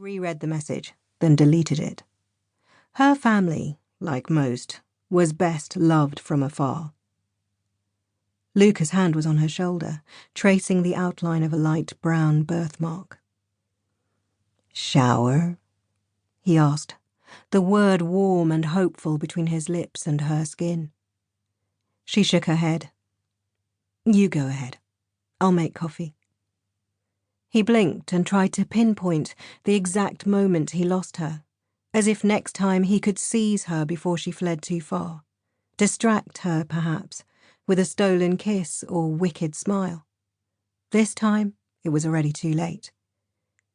reread the message, then deleted it. Her family, like most, was best loved from afar. Luca's hand was on her shoulder, tracing the outline of a light brown birthmark. "Shower?" he asked, the word warm and hopeful between his lips and her skin. She shook her head. "You go ahead. I'll make coffee." He blinked and tried to pinpoint the exact moment he lost her, as if next time he could seize her before she fled too far, distract her, perhaps, with a stolen kiss or wicked smile. This time, it was already too late.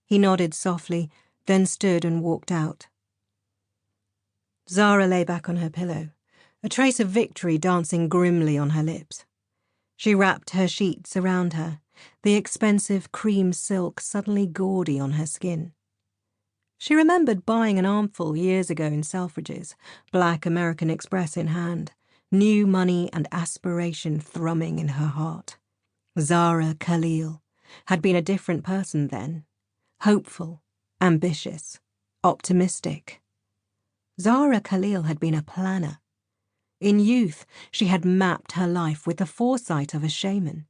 He nodded softly, then stood and walked out. Zara lay back on her pillow, a trace of victory dancing grimly on her lips. She wrapped her sheets around her, the expensive cream silk suddenly gaudy on her skin. She remembered buying an armful years ago in Selfridges, black American Express in hand, new money and aspiration thrumming in her heart. Zara Khalil had been a different person then, hopeful, ambitious, optimistic. Zara Khalil had been a planner. In youth, she had mapped her life with the foresight of a shaman.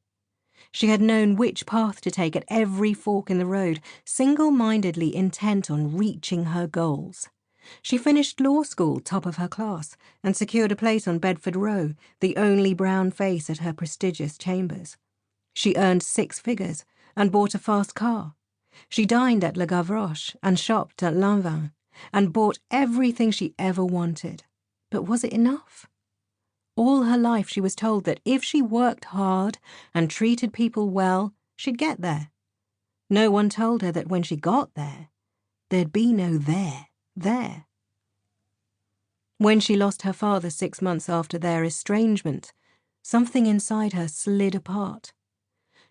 She had known which path to take at every fork in the road, single-mindedly intent on reaching her goals. She finished law school top of her class and secured a place on Bedford Row, the only brown face at her prestigious chambers. She earned 6 figures and bought a fast car. She dined at Le Gavroche and shopped at Lanvin and bought everything she ever wanted. But was it enough? All her life she was told that if she worked hard and treated people well, she'd get there. No one told her that when she got there, there'd be no there. When she lost her father 6 months after their estrangement, something inside her slid apart.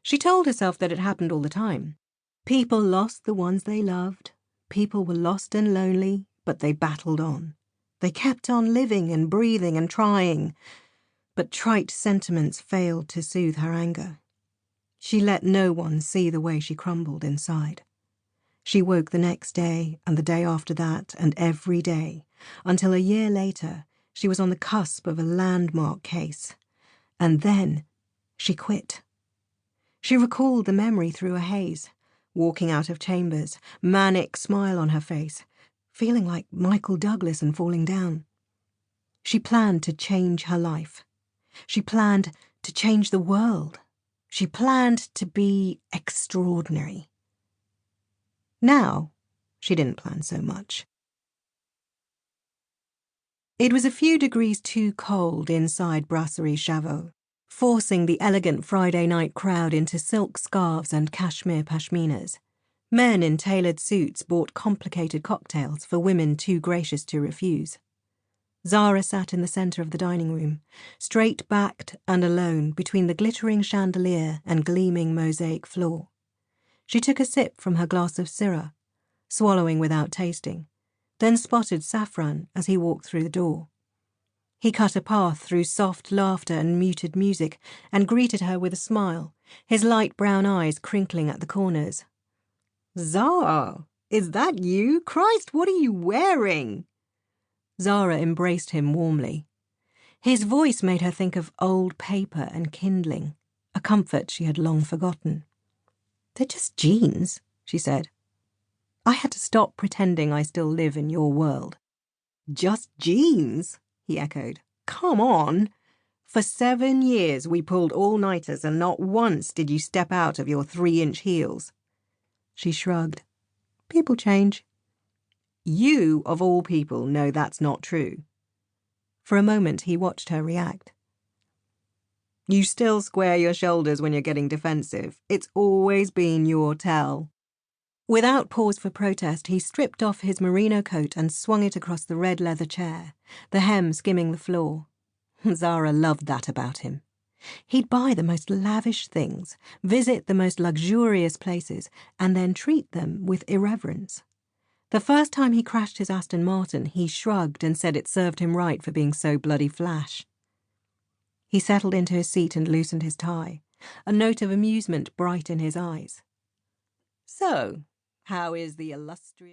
She told herself that it happened all the time. People lost the ones they loved. People were lost and lonely, but they battled on. They kept on living and breathing and trying, but trite sentiments failed to soothe her anger. She let no one see the way she crumbled inside. She woke the next day and the day after that and every day, until a year later she was on the cusp of a landmark case. And then she quit. She recalled the memory through a haze, walking out of chambers, manic smile on her face, feeling like Michael Douglas and falling down. She planned to change her life. She planned to change the world. She planned to be extraordinary. Now, she didn't plan so much. It was a few degrees too cold inside Brasserie Chavot, forcing the elegant Friday night crowd into silk scarves and cashmere pashminas. Men in tailored suits bought complicated cocktails for women too gracious to refuse. Zara sat in the centre of the dining room, straight-backed and alone between the glittering chandelier and gleaming mosaic floor. She took a sip from her glass of Syrah, swallowing without tasting, then spotted Saffron as he walked through the door. He cut a path through soft laughter and muted music and greeted her with a smile, his light brown eyes crinkling at the corners. "Zara, is that you? Christ, what are you wearing?" Zara embraced him warmly. His voice made her think of old paper and kindling, a comfort she had long forgotten. "They're just jeans," she said. "I had to stop pretending I still live in your world." "Just jeans?" he echoed. "Come on. For 7 years we pulled all-nighters and not once did you step out of your 3-inch heels." She shrugged. "People change." "You, of all people, know that's not true." For a moment he watched her react. "You still square your shoulders when you're getting defensive. It's always been your tell." Without pause for protest, he stripped off his merino coat and swung it across the red leather chair, the hem skimming the floor. Zara loved that about him. He'd buy the most lavish things, visit the most luxurious places, and then treat them with irreverence. The first time he crashed his Aston Martin, he shrugged and said it served him right for being so bloody flash. He settled into his seat and loosened his tie, a note of amusement bright in his eyes. "So, how is the illustrious..."